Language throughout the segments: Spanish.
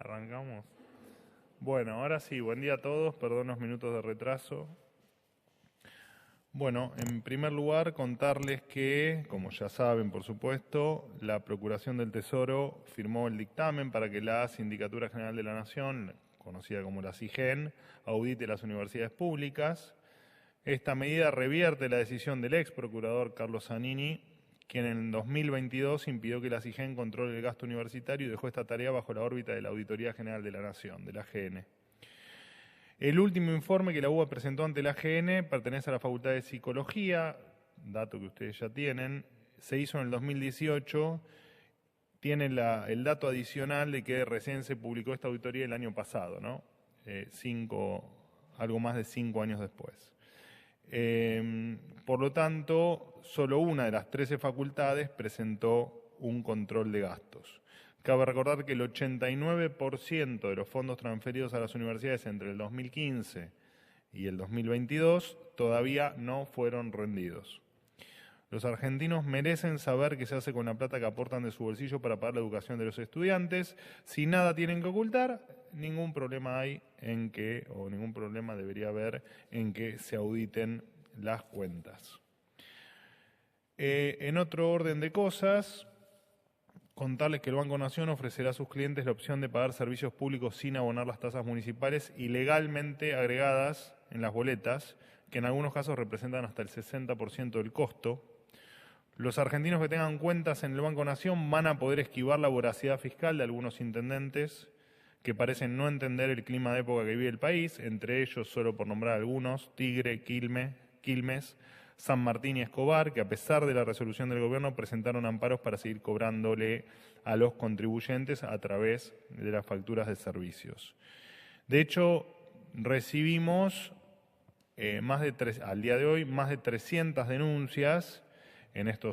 Arrancamos. Bueno, ahora sí, buen día a todos, perdón los minutos de retraso. Bueno, en primer lugar contarles que, como ya saben por supuesto, la Procuración del Tesoro firmó el dictamen para que la Sindicatura General de la Nación, conocida como la SIGEN, audite las universidades públicas. Esta medida revierte la decisión del ex procurador Carlos Zanini, quien en 2022 impidió que la SIGEN controle el gasto universitario y dejó esta tarea bajo la órbita de la Auditoría General de la Nación, de la AGN. El último informe que la UBA presentó ante la AGN pertenece a la Facultad de Psicología, dato que ustedes ya tienen, se hizo en el 2018, tiene el dato adicional de que recién se publicó esta auditoría el año pasado, ¿no? Algo más de 5 años después. Por lo tanto, solo una de las 13 facultades presentó un control de gastos. Cabe recordar que el 89% de los fondos transferidos a las universidades entre el 2015 y el 2022 todavía no fueron rendidos. Los argentinos merecen saber qué se hace con la plata que aportan de su bolsillo para pagar la educación de los estudiantes. Si nada tienen que ocultar, ningún problema hay en que, o ningún problema debería haber en que se auditen las cuentas. En otro orden de cosas, contarles que el Banco Nación ofrecerá a sus clientes la opción de pagar servicios públicos sin abonar las tasas municipales ilegalmente agregadas en las boletas, que en algunos casos representan hasta el 60% del costo. Los argentinos que tengan cuentas en el Banco Nación van a poder esquivar la voracidad fiscal de algunos intendentes que parecen no entender el clima de época que vive el país, entre ellos, solo por nombrar algunos, Tigre, Quilmes, San Martín y Escobar, que a pesar de la resolución del gobierno presentaron amparos para seguir cobrándole a los contribuyentes a través de las facturas de servicios. De hecho, recibimos al día de hoy más de 300 denuncias en esta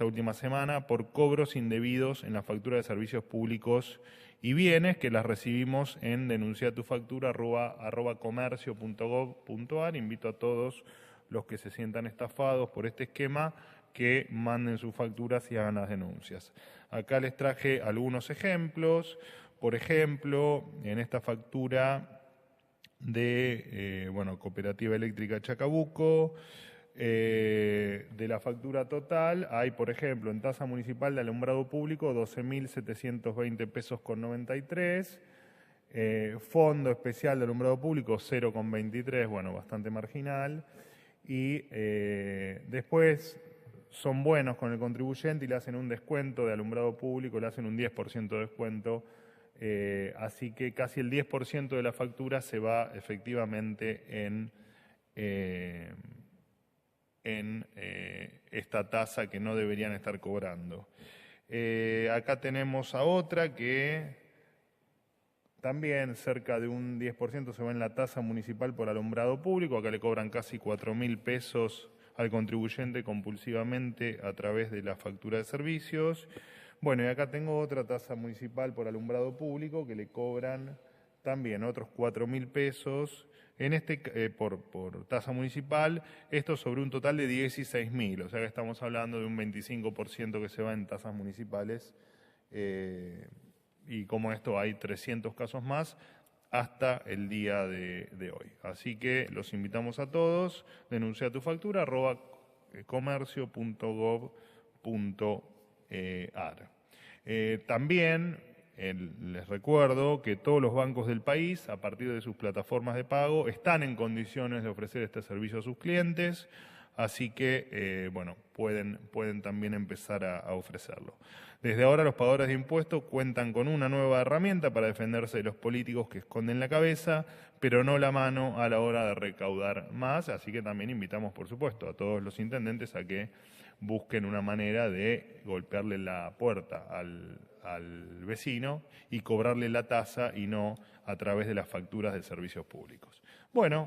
última semana por cobros indebidos en la factura de servicios públicos y bienes, que las recibimos en denunciatufactura@comercio.gov.ar. Invito a todos los que se sientan estafados por este esquema que manden sus facturas y hagan las denuncias. Acá les traje algunos ejemplos. Por ejemplo, en esta factura de Cooperativa Eléctrica Chacabuco, de la factura total, hay, por ejemplo, en tasa municipal de alumbrado público 12.720 pesos con 93, fondo especial de alumbrado público 0,23, bastante marginal, y después son buenos con el contribuyente y le hacen un descuento de alumbrado público, le hacen un 10% de descuento, así que casi el 10% de la factura se va efectivamente en esta tasa que no deberían estar cobrando. Acá tenemos a otra que también cerca de un 10% se va en la tasa municipal por alumbrado público. Acá le cobran casi 4.000 pesos al contribuyente compulsivamente a través de la factura de servicios. Y acá tengo otra tasa municipal por alumbrado público que le cobran también otros 4.000 pesos por tasa municipal, esto sobre un total de 16.000, o sea que estamos hablando de un 25% que se va en tasas municipales, y como esto hay 300 casos más hasta el día de hoy. Así que los invitamos a todos, denuncia tu factura @comercio.gov.ar. También les recuerdo que todos los bancos del país, a partir de sus plataformas de pago, están en condiciones de ofrecer este servicio a sus clientes, así que pueden también empezar a ofrecerlo. Desde ahora los pagadores de impuestos cuentan con una nueva herramienta para defenderse de los políticos que esconden la cabeza, pero no la mano a la hora de recaudar más, así que también invitamos, por supuesto, a todos los intendentes a que busquen una manera de golpearle la puerta al vecino y cobrarle la tasa y no a través de las facturas de servicios públicos.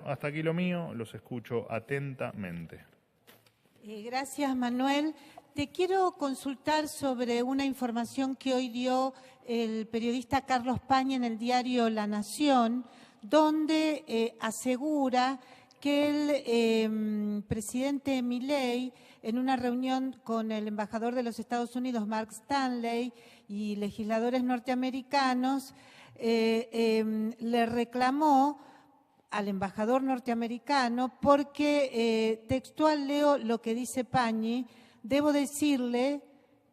Hasta aquí lo mío, los escucho atentamente. Gracias, Manuel. Te quiero consultar sobre una información que hoy dio el periodista Carlos Paña en el diario La Nación, donde asegura que el presidente Milei en una reunión con el embajador de los Estados Unidos, Mark Stanley, y legisladores norteamericanos, le reclamó al embajador norteamericano porque, textual leo lo que dice Pañi, debo decirle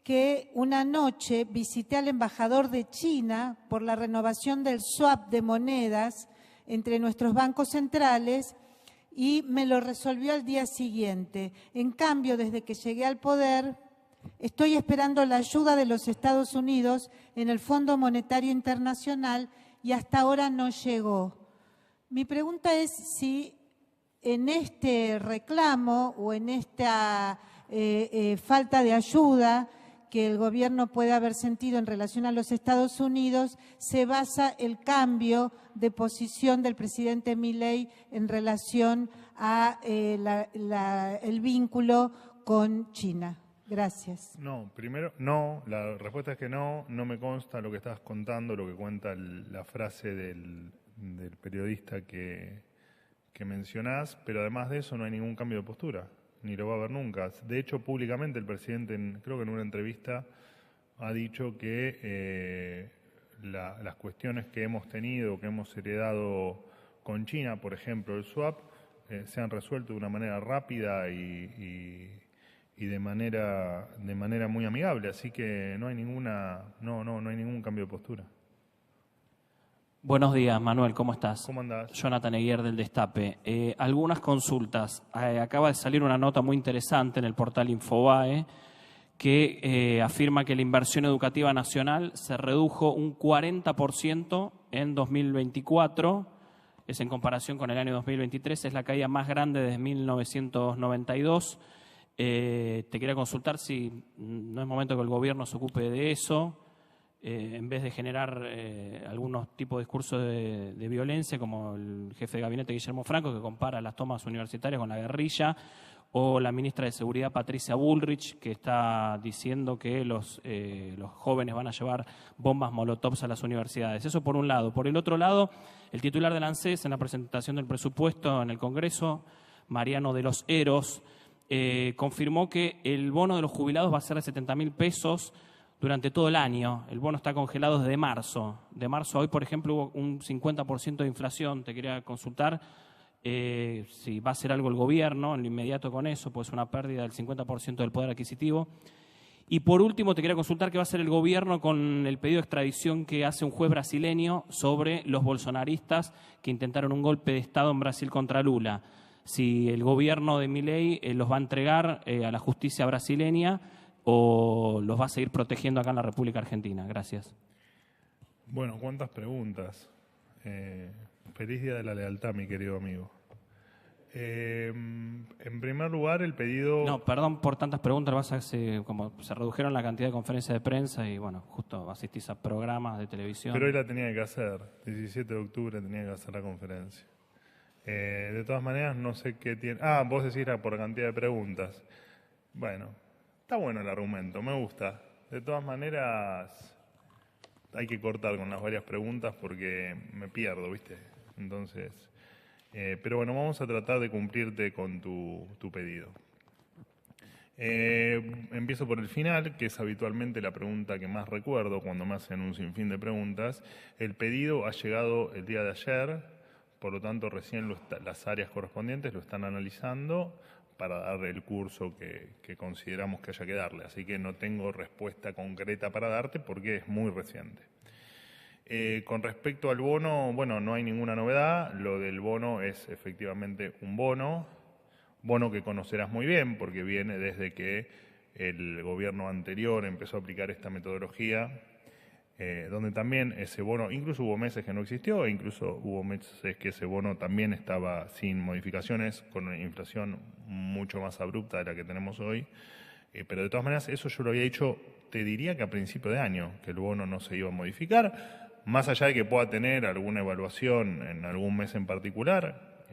que una noche visité al embajador de China por la renovación del swap de monedas entre nuestros bancos centrales y me lo resolvió al día siguiente. En cambio, desde que llegué al poder, estoy esperando la ayuda de los Estados Unidos en el Fondo Monetario Internacional y hasta ahora no llegó. Mi pregunta es si en este reclamo o en esta falta de ayuda que el gobierno puede haber sentido en relación a los Estados Unidos, se basa el cambio de posición del presidente Milei en relación a el vínculo con China. Gracias. No, primero, no, la respuesta es que no me consta lo que estás contando, lo que cuenta la frase del periodista que mencionás, pero además de eso no hay ningún cambio de postura. Ni lo va a haber nunca. De hecho, públicamente el presidente, creo que en una entrevista, ha dicho que las cuestiones que hemos tenido, que hemos heredado con China, por ejemplo, el swap, se han resuelto de una manera rápida y de manera muy amigable. Así que no hay no hay ningún cambio de postura. Buenos días, Manuel, ¿cómo estás? ¿Cómo andás? Jonathan Eguier del Destape. Algunas consultas. Acaba de salir una nota muy interesante en el portal Infobae que afirma que la inversión educativa nacional se redujo un 40% en 2024. Es en comparación con el año 2023, es la caída más grande desde 1992. Te quería consultar si no es momento que el gobierno se ocupe de eso. En vez de generar algunos tipos de discursos de violencia, como el jefe de gabinete Guillermo Franco, que compara las tomas universitarias con la guerrilla, o la ministra de Seguridad Patricia Bullrich, que está diciendo que los jóvenes van a llevar bombas molotov a las universidades. Eso por un lado. Por el otro lado, el titular del ANSES, en la presentación del presupuesto en el Congreso, Mariano de los Heros, confirmó que el bono de los jubilados va a ser de 70.000 pesos durante todo el año. El bono está congelado desde marzo. De marzo a hoy, por ejemplo, hubo un 50% de inflación. Te quería consultar si va a hacer algo el gobierno en lo inmediato con eso, pues una pérdida del 50% del poder adquisitivo. Y por último, te quería consultar qué va a hacer el gobierno con el pedido de extradición que hace un juez brasileño sobre los bolsonaristas que intentaron un golpe de Estado en Brasil contra Lula. Si el gobierno de Milei los va a entregar a la justicia brasileña o los va a seguir protegiendo acá en la República Argentina. Gracias. Bueno, cuántas preguntas. Feliz Día de la Lealtad, mi querido amigo. En primer lugar, el pedido... No, perdón por tantas preguntas. Como se redujeron la cantidad de conferencias de prensa y, bueno, justo asistís a programas de televisión. Pero hoy la tenía que hacer. 17 de octubre tenía que hacer la conferencia. De todas maneras, no sé qué tiene... vos decís por cantidad de preguntas. Bueno... Está bueno el argumento, me gusta. De todas maneras, hay que cortar con las varias preguntas porque me pierdo, ¿viste? Entonces, pero bueno, vamos a tratar de cumplirte con tu pedido. Empiezo por el final, que es habitualmente la pregunta que más recuerdo cuando me hacen un sinfín de preguntas. El pedido ha llegado el día de ayer, por lo tanto recién las áreas correspondientes lo están analizando para darle el curso que consideramos que haya que darle. Así que no tengo respuesta concreta para darte porque es muy reciente. Con respecto al bono, bueno, no hay ninguna novedad. Lo del bono es efectivamente un bono que conocerás muy bien porque viene desde que el gobierno anterior empezó a aplicar esta metodología, donde también ese bono, incluso hubo meses que no existió, e incluso hubo meses que ese bono también estaba sin modificaciones, con una inflación mucho más abrupta de la que tenemos hoy. Pero de todas maneras, eso yo lo había dicho, te diría que a principio de año, que el bono no se iba a modificar, más allá de que pueda tener alguna evaluación en algún mes en particular.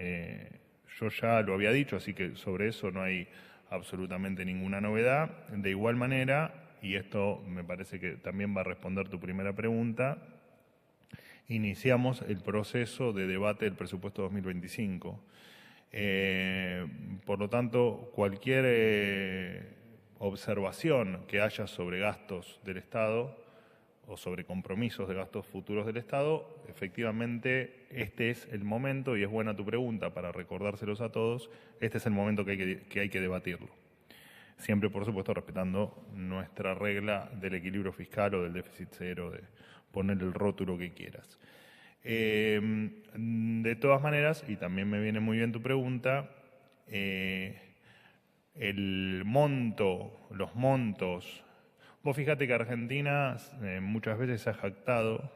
Yo ya lo había dicho, así que sobre eso no hay absolutamente ninguna novedad. De igual manera, y esto me parece que también va a responder tu primera pregunta, iniciamos el proceso de debate del presupuesto 2025. Por lo tanto, cualquier observación que haya sobre gastos del Estado o sobre compromisos de gastos futuros del Estado, efectivamente este es el momento, y es buena tu pregunta para recordárselos a todos, este es el momento que hay que debatirlo. Siempre, por supuesto, respetando nuestra regla del equilibrio fiscal o del déficit cero, de poner el rótulo que quieras. De todas maneras, y también me viene muy bien tu pregunta, el monto, los montos. Vos fíjate que Argentina muchas veces se ha jactado,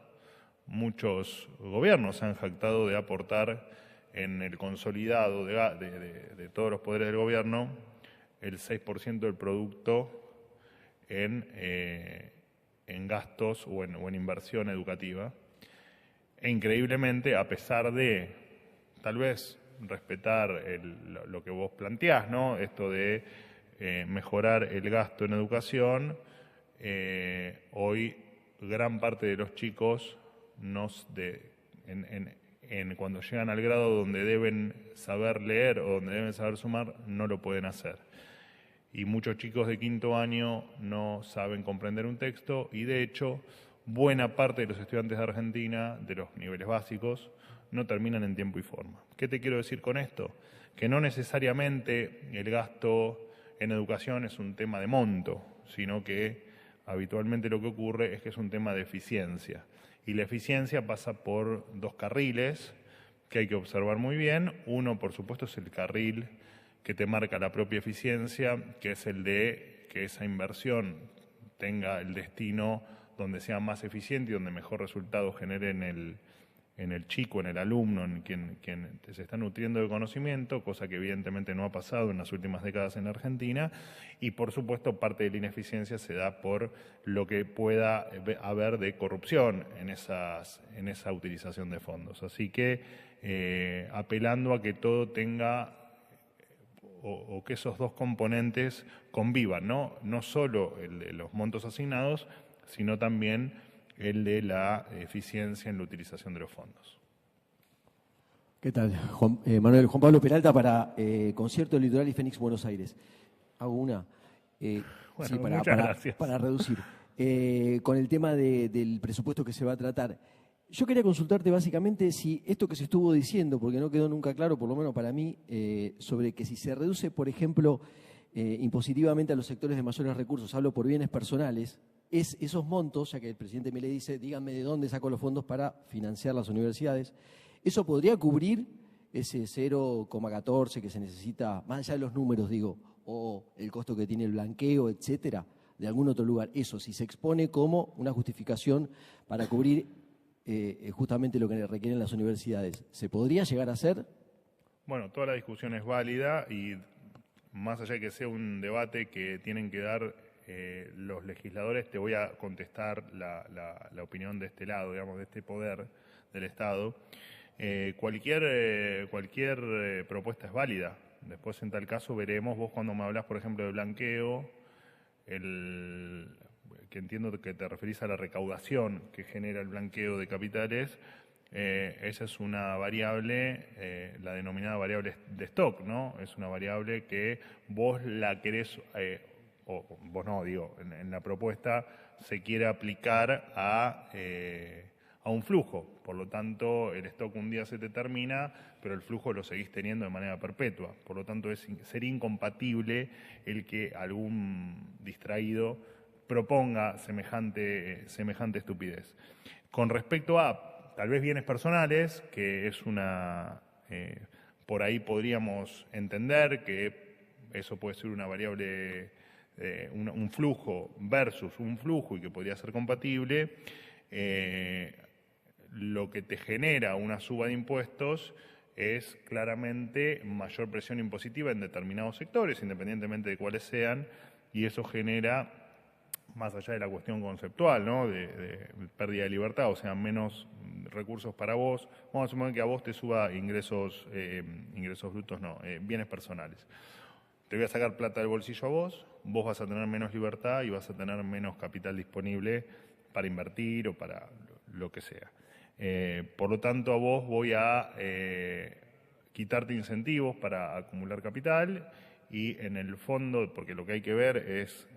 muchos gobiernos se han jactado de aportar en el consolidado de todos los poderes del gobierno el 6% del producto en gastos o en inversión educativa. E increíblemente, a pesar de, tal vez, respetar lo que vos planteás, ¿no? Esto de mejorar el gasto en educación, hoy gran parte de los chicos cuando llegan al grado donde deben saber leer o donde deben saber sumar, no lo pueden hacer. Y muchos chicos de quinto año no saben comprender un texto y, de hecho, buena parte de los estudiantes de Argentina, de los niveles básicos, no terminan en tiempo y forma. ¿Qué te quiero decir con esto? Que no necesariamente el gasto en educación es un tema de monto, sino que habitualmente lo que ocurre es que es un tema de eficiencia. Y la eficiencia pasa por dos carriles que hay que observar muy bien. Uno, por supuesto, es el carril que te marca la propia eficiencia, que es el de que esa inversión tenga el destino donde sea más eficiente y donde mejor resultado genere en el chico, en el alumno, en quien se está nutriendo de conocimiento, cosa que evidentemente no ha pasado en las últimas décadas en Argentina, y por supuesto parte de la ineficiencia se da por lo que pueda haber de corrupción en esa utilización de fondos. Así que apelando a que todo tenga o que esos dos componentes convivan, no solo el de los montos asignados, sino también el de la eficiencia en la utilización de los fondos. ¿Qué tal? Manuel, Juan Pablo Peralta para Concierto Litoral y Fénix Buenos Aires. Hago una. Bueno, sí, muchas gracias. Para reducir. Con el tema del presupuesto que se va a tratar. Yo quería consultarte básicamente si esto que se estuvo diciendo, porque no quedó nunca claro, por lo menos para mí, sobre que si se reduce, por ejemplo, impositivamente a los sectores de mayores recursos, hablo por bienes personales, esos montos, ya que el presidente Milei dice, díganme de dónde saco los fondos para financiar las universidades, ¿eso podría cubrir ese 0,14 que se necesita, más allá de los números, digo, o el costo que tiene el blanqueo, etcétera, de algún otro lugar? Eso, si se expone como una justificación para cubrir justamente lo que requieren las universidades, ¿se podría llegar a hacer? Bueno, toda la discusión es válida y más allá de que sea un debate que tienen que dar los legisladores, te voy a contestar la opinión de este lado, digamos, de este poder del Estado. Cualquier propuesta es válida. Después, en tal caso, veremos, vos cuando me hablas, por ejemplo, de blanqueo, que entiendo que te referís a la recaudación que genera el blanqueo de capitales, esa es una variable, la denominada variable de stock, ¿no? Es una variable que vos la querés, o vos no, digo, en la propuesta se quiere aplicar a un flujo. Por lo tanto, el stock un día se te termina, pero el flujo lo seguís teniendo de manera perpetua. Por lo tanto, sería incompatible el que algún distraído proponga semejante estupidez. Con respecto a, tal vez, bienes personales, que es por ahí podríamos entender que eso puede ser una variable, un flujo versus un flujo y que podría ser compatible, lo que te genera una suba de impuestos es claramente mayor presión impositiva en determinados sectores, independientemente de cuáles sean, y eso genera, más allá de la cuestión conceptual, ¿no?, de pérdida de libertad, o sea, menos recursos para vos. Vamos a suponer que a vos te suba ingresos brutos, bienes personales. Te voy a sacar plata del bolsillo a vos vas a tener menos libertad y vas a tener menos capital disponible para invertir o para lo que sea. Por lo tanto, a vos quitarte incentivos para acumular capital y en el fondo, porque lo que hay que ver es,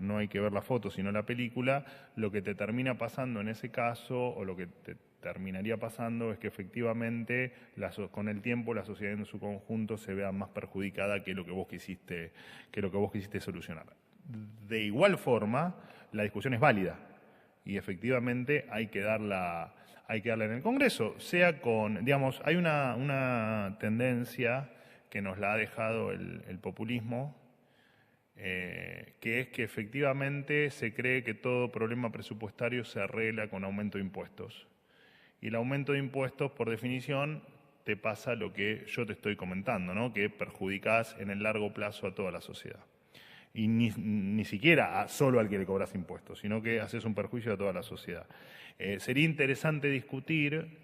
no hay que ver la foto sino la película, lo que te termina pasando en ese caso o lo que te terminaría pasando es que efectivamente con el tiempo la sociedad en su conjunto se vea más perjudicada que lo que vos quisiste solucionar. De igual forma, la discusión es válida y efectivamente hay que darla en el Congreso, sea con, digamos, hay una tendencia que nos la ha dejado el populismo, que es que efectivamente se cree que todo problema presupuestario se arregla con aumento de impuestos. Y el aumento de impuestos, por definición, te pasa lo que yo te estoy comentando, ¿no? Que perjudicás en el largo plazo a toda la sociedad. Y ni siquiera solo al que le cobras impuestos, sino que haces un perjuicio a toda la sociedad. Sería interesante discutir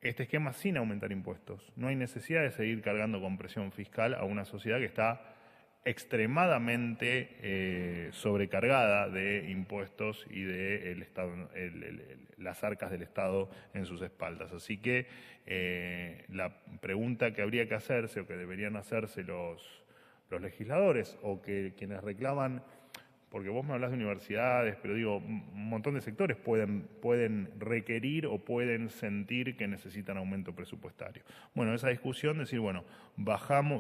este esquema sin aumentar impuestos. No hay necesidad de seguir cargando con presión fiscal a una sociedad que está extremadamente sobrecargada de impuestos y de las arcas del Estado en sus espaldas. Así que la pregunta que habría que hacerse o que deberían hacerse los legisladores o que quienes reclaman, porque vos me hablás de universidades, pero digo, un montón de sectores pueden requerir o pueden sentir que necesitan aumento presupuestario. Bueno, esa discusión, decir, bueno,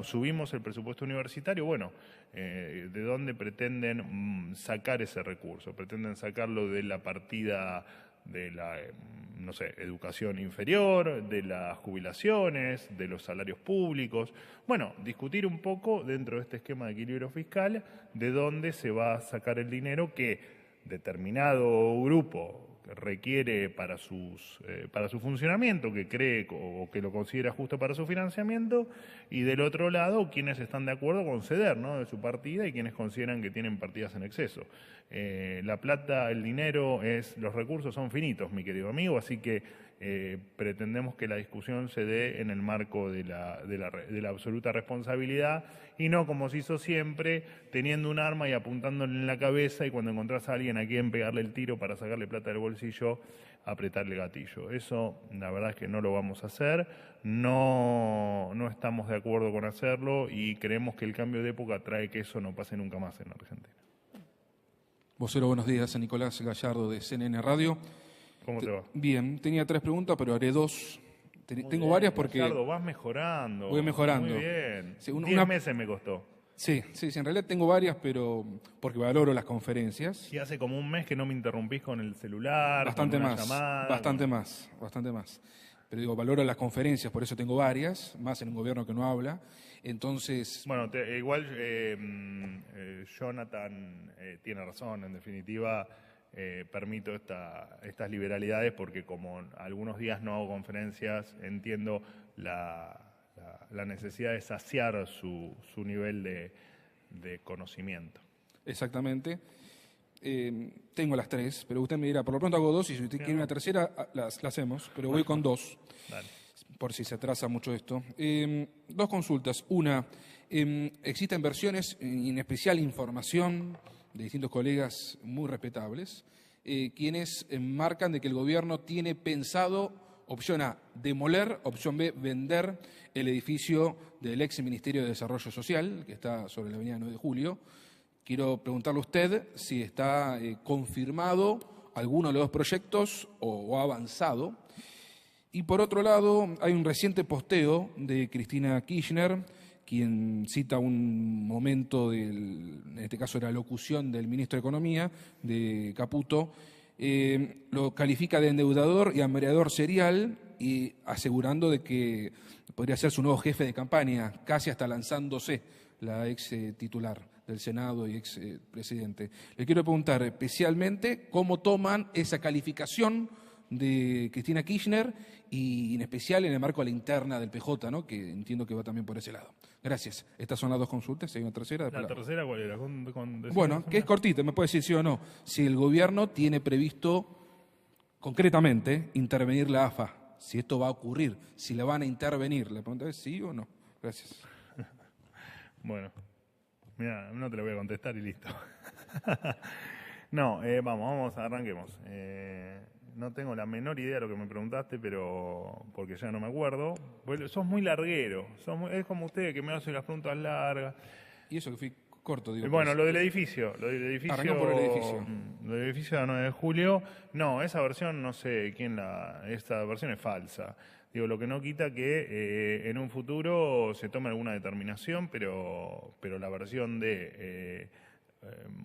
subimos el presupuesto universitario, bueno, ¿de dónde pretenden sacar ese recurso? ¿Pretenden sacarlo de la partida de la, no sé, educación inferior, de las jubilaciones, de los salarios públicos? Bueno, discutir un poco dentro de este esquema de equilibrio fiscal de dónde se va a sacar el dinero que determinado grupo requiere para su funcionamiento, que cree o que lo considera justo para su financiamiento, y del otro lado quienes están de acuerdo con ceder, ¿no?, de su partida y quienes consideran que tienen partidas en exceso. La plata, el dinero, los recursos son finitos, mi querido amigo, así que pretendemos que la discusión se dé en el marco de la absoluta responsabilidad y no como se hizo siempre, teniendo un arma y apuntándole en la cabeza y cuando encontrás a alguien a quien pegarle el tiro para sacarle plata del bolsillo, apretarle gatillo. Eso la verdad es que no lo vamos a hacer, no estamos de acuerdo con hacerlo y creemos que el cambio de época trae que eso no pase nunca más en Argentina. Vocero, buenos días. Soy Nicolás Gallardo de CNN Radio. ¿Cómo te va? Bien, tenía 3 preguntas, pero haré 2. Tengo varias porque... Gallardo, vas mejorando. Voy mejorando. Muy bien. Sí, 10 meses me costó. Sí, en realidad tengo varias, pero porque valoro las conferencias. Y hace como un mes que no me interrumpís con el celular, Bastante con una más, llamada. bastante más. Pero digo, valoro las conferencias, por eso tengo varias, más en un gobierno que no habla. Entonces... Bueno, igual Jonathan tiene razón, en definitiva permito estas liberalidades porque como algunos días no hago conferencias, entiendo la necesidad de saciar su nivel de conocimiento. Exactamente. Tengo las 3, pero usted me dirá, por lo pronto hago 2 y si usted quiere una tercera, la hacemos, pero voy con 2. Dale. Por si se atrasa mucho esto. 2 consultas. Una, existen versiones, en especial información de distintos colegas muy respetables, quienes marcan de que el gobierno tiene pensado, opción A, demoler, opción B, vender el edificio del ex Ministerio de Desarrollo Social, que está sobre la avenida 9 de Julio. Quiero preguntarle a usted si está confirmado alguno de los 2 proyectos o ha avanzado. Y por otro lado, hay un reciente posteo de Cristina Kirchner, quien cita un momento, en este caso era locución del ministro de Economía, de Caputo, lo califica de endeudador y hambreador serial, y asegurando de que podría ser su nuevo jefe de campaña, casi hasta lanzándose la ex titular del Senado y ex presidente. Le quiero preguntar especialmente cómo toman esa calificación de Cristina Kirchner y en especial en el marco de la interna del PJ, ¿no?, que entiendo que va también por ese lado. Gracias. Estas son las 2 consultas. ¿Hay una tercera? ¿La tercera cuál era? Bueno, que es cortita, me puede decir sí o no. Si el gobierno tiene previsto concretamente intervenir la AFA, si esto va a ocurrir, si la van a intervenir. La pregunta es sí o no. Gracias. Bueno, mira, no te lo voy a contestar y listo. No, arranquemos. no tengo la menor idea de lo que me preguntaste, pero porque ya no me acuerdo. Pues sos muy larguero, es como usted que me hace las preguntas largas. Y eso que fui corto, digo. Bueno, pues. lo del edificio. Arrancamos por el edificio. Lo del edificio de la 9 de julio. No, esa versión no sé quién esta versión es falsa. Digo, lo que no quita que en un futuro se tome alguna determinación, pero la versión de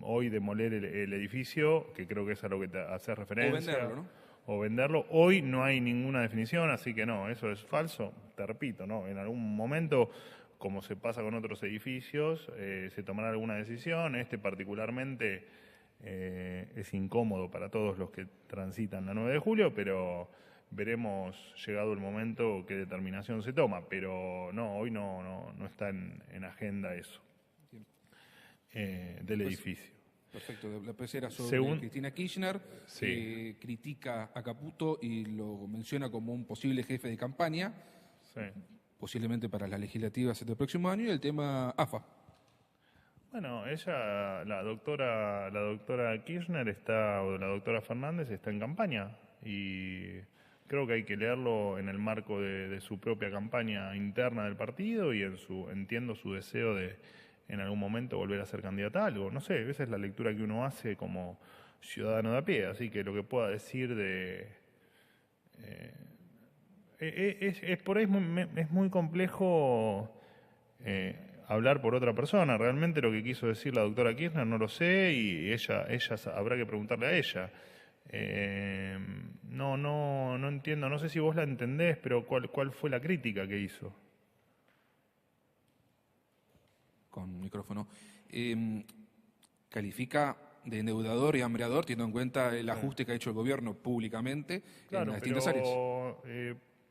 hoy demoler el edificio, que creo que es a lo que te hace referencia. O venderlo, ¿no? O venderlo. Hoy no hay ninguna definición, así que no, eso es falso. Te repito, ¿no? En algún momento, como se pasa con otros edificios, se tomará alguna decisión. Este particularmente es incómodo para todos los que transitan la 9 de julio, pero veremos llegado el momento qué determinación se toma. Pero no, hoy no está en agenda eso del edificio. Perfecto, la presa era sobre Según- Cristina Kirchner, Sí. que critica a Caputo y lo menciona como un posible jefe de campaña, Sí. posiblemente para las legislativas del próximo año, y el tema AFA. Bueno, ella, la doctora Kirchner o la doctora Fernández está en campaña y creo que hay que leerlo en el marco de su propia campaña interna del partido y entiendo su deseo de en algún momento volver a ser candidata a algo. No sé, esa es la lectura que uno hace como ciudadano de a pie, así que lo que pueda decir por ahí es muy complejo hablar por otra persona. Realmente lo que quiso decir la doctora Kirchner no lo sé y ella habrá que preguntarle a ella. No entiendo, no sé si vos la entendés, pero ¿cuál fue la crítica que hizo? Con micrófono. Califica de endeudador y hambreador, teniendo en cuenta el ajuste que ha hecho el gobierno públicamente en las distintas áreas.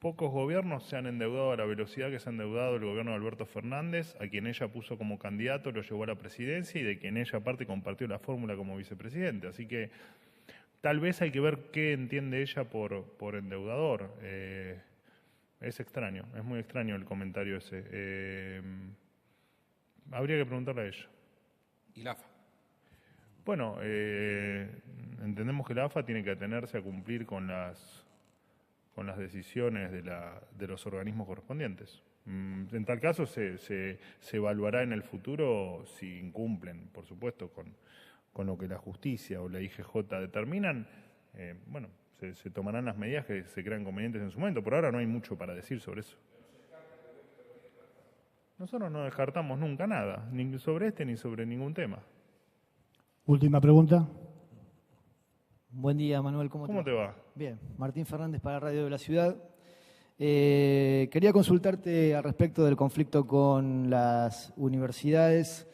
Pocos gobiernos se han endeudado a la velocidad que se ha endeudado el gobierno de Alberto Fernández, a quien ella puso como candidato, lo llevó a la presidencia y de quien ella aparte compartió la fórmula como vicepresidente. Así que tal vez hay que ver qué entiende ella por endeudador. Es extraño, es muy extraño el comentario ese. Habría que preguntarle a ella. Y la AFA. Bueno, entendemos que la AFA tiene que atenerse a cumplir con las decisiones de los organismos correspondientes. En tal caso se evaluará en el futuro si incumplen, por supuesto, con lo que la justicia o la IGJ determinan. Bueno, se tomarán las medidas que se crean convenientes en su momento. Por ahora no hay mucho para decir sobre eso. Nosotros no descartamos nunca nada, ni sobre este ni sobre ningún tema. Última pregunta. Buen día, Manuel. ¿Cómo te va? Bien, Martín Fernández para Radio de la Ciudad. Quería consultarte al respecto del conflicto con las universidades,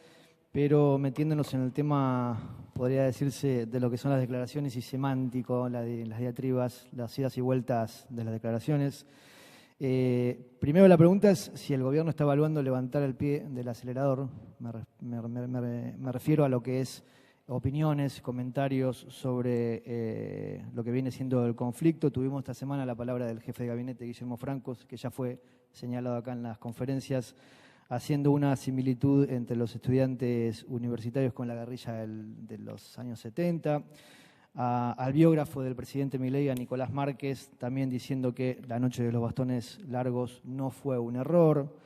pero metiéndonos en el tema, podría decirse, de lo que son las declaraciones y semántico, las diatribas, las idas y vueltas de las declaraciones. Primero la pregunta es si el gobierno está evaluando levantar el pie del acelerador. Me refiero a lo que es opiniones, comentarios sobre lo que viene siendo el conflicto. Tuvimos esta semana la palabra del jefe de gabinete, Guillermo Francos, que ya fue señalado acá en las conferencias, haciendo una similitud entre los estudiantes universitarios con la guerrilla de los años 70. Al biógrafo del presidente Milei, a Nicolás Márquez, también diciendo que la noche de los bastones largos no fue un error.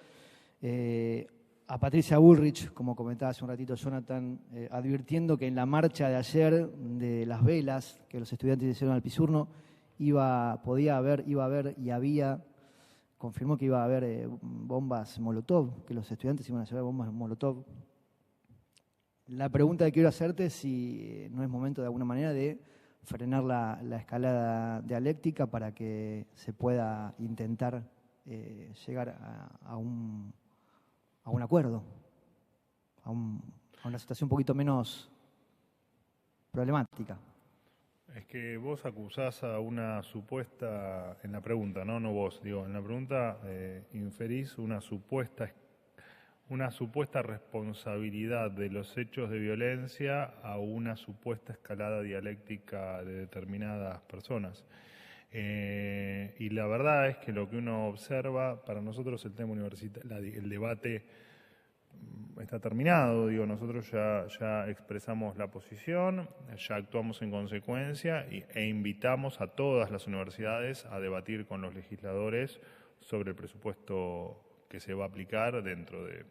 A Patricia Bullrich, como comentaba hace un ratito Jonathan, advirtiendo que en la marcha de ayer de las velas que los estudiantes hicieron al Pisurno iba a haber y había, confirmó que iba a haber bombas Molotov, que los estudiantes iban a llevar bombas Molotov. La pregunta que quiero hacerte es si no es momento de alguna manera de frenar la escalada dialéctica para que se pueda intentar llegar a un acuerdo, a una situación un poquito menos problemática. Es que vos acusás a una supuesta, en la pregunta, no vos, digo, en la pregunta inferís una supuesta responsabilidad de los hechos de violencia a una supuesta escalada dialéctica de determinadas personas. Y la verdad es que lo que uno observa, para nosotros el tema universitario, el debate está terminado. Digo, nosotros ya expresamos la posición, ya actuamos en consecuencia e invitamos a todas las universidades a debatir con los legisladores sobre el presupuesto que se va a aplicar dentro de,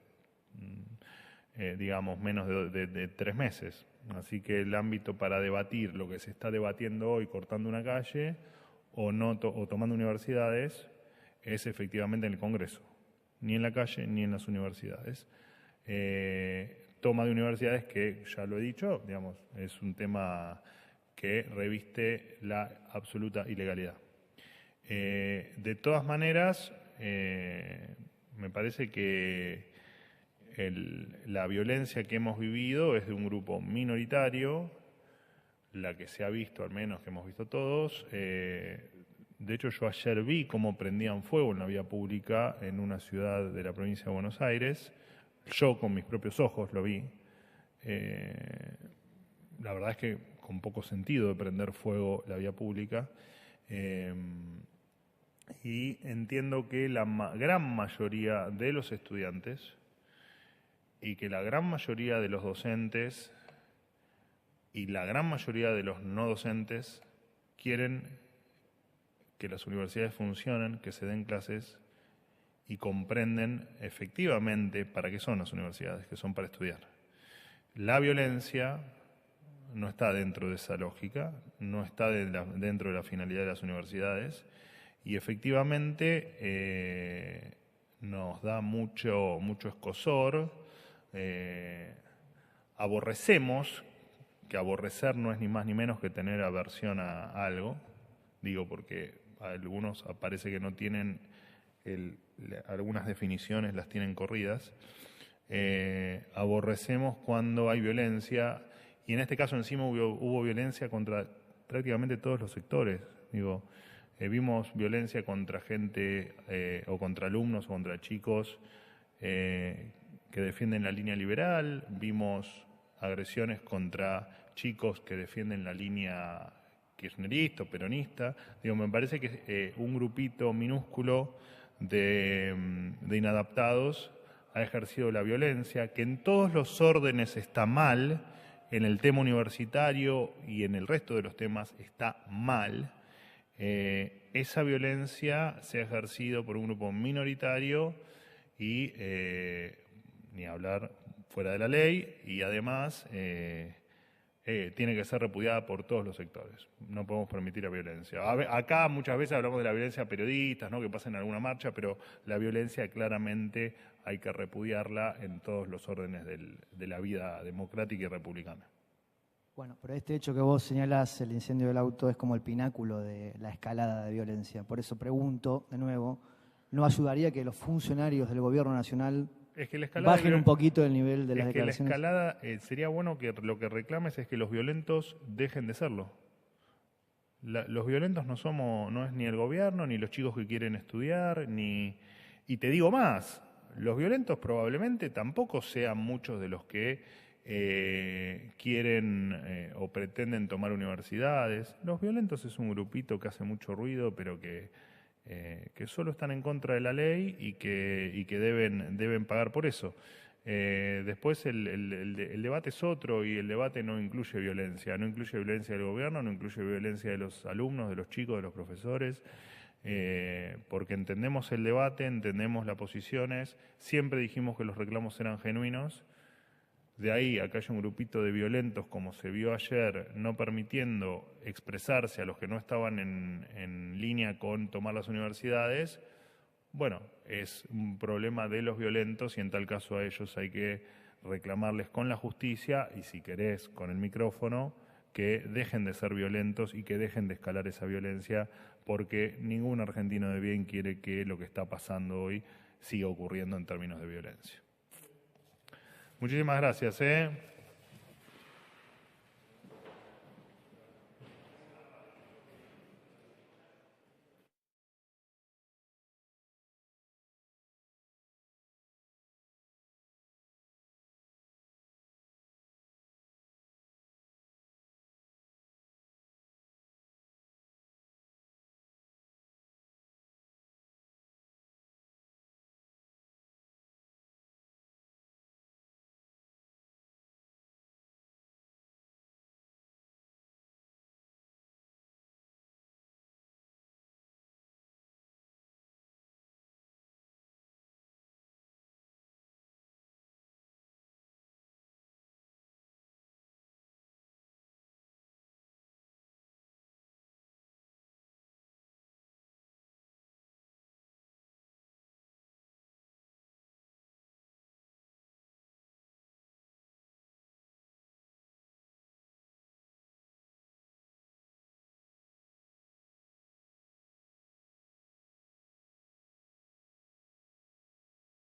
digamos, menos de 3 meses. Así que el ámbito para debatir lo que se está debatiendo hoy, cortando una calle o tomando universidades, es efectivamente en el Congreso, ni en la calle ni en las universidades. Toma de universidades que, ya lo he dicho, digamos, es un tema que reviste la absoluta ilegalidad. De todas maneras, me parece que la violencia que hemos vivido es de un grupo minoritario, la que se ha visto, al menos que hemos visto todos. De hecho, yo ayer vi cómo prendían fuego en la vía pública en una ciudad de la provincia de Buenos Aires. Yo con mis propios ojos lo vi. La verdad es que con poco sentido de prender fuego la vía pública. Y entiendo que la gran mayoría de los estudiantes y que la gran mayoría de los docentes y la gran mayoría de los no docentes quieren que las universidades funcionen, que se den clases y comprenden efectivamente para qué son las universidades, que son para estudiar. La violencia no está dentro de esa lógica, no está dentro de la finalidad de las universidades y efectivamente nos da mucho escosor. Aborrecemos, que aborrecer no es ni más ni menos que tener aversión a algo, digo porque algunos parece que no tienen algunas definiciones, las tienen corridas. Aborrecemos cuando hay violencia, y en este caso encima hubo violencia contra prácticamente todos los sectores. Digo, vimos violencia contra gente o contra alumnos o contra chicos que defienden la línea liberal, vimos agresiones contra chicos que defienden la línea kirchnerista o peronista. Digo, me parece que un grupito minúsculo de inadaptados ha ejercido la violencia, que en todos los órdenes está mal, en el tema universitario y en el resto de los temas está mal. Esa violencia se ha ejercido por un grupo minoritario y ni hablar fuera de la ley, y además tiene que ser repudiada por todos los sectores. No podemos permitir la violencia. Acá muchas veces hablamos de la violencia a periodistas, ¿no?, que pasen en alguna marcha, pero la violencia claramente hay que repudiarla en todos los órdenes de la vida democrática y republicana. Bueno, pero este hecho que vos señalás, el incendio del auto, es como el pináculo de la escalada de violencia. Por eso pregunto, de nuevo, ¿no ayudaría que los funcionarios del gobierno nacional bajen un poquito el nivel de las declaraciones? Que la escalada, sería bueno que lo que reclames es que los violentos dejen de serlo. Los violentos no es ni el gobierno, ni los chicos que quieren estudiar, y te digo más, los violentos probablemente tampoco sean muchos de los que quieren o pretenden tomar universidades. Los violentos es un grupito que hace mucho ruido, pero que solo están en contra de la ley y que deben pagar por eso. Después el debate es otro, y el debate no incluye violencia. No incluye violencia del gobierno, no incluye violencia de los alumnos, de los chicos, de los profesores, porque entendemos el debate, entendemos las posiciones. Siempre dijimos que los reclamos eran genuinos. De ahí a que haya un grupito de violentos, como se vio ayer, no permitiendo expresarse a los que no estaban en línea con tomar las universidades, bueno, es un problema de los violentos, y en tal caso a ellos hay que reclamarles con la justicia y, si querés, con el micrófono, que dejen de ser violentos y que dejen de escalar esa violencia, porque ningún argentino de bien quiere que lo que está pasando hoy siga ocurriendo en términos de violencia. Muchísimas gracias.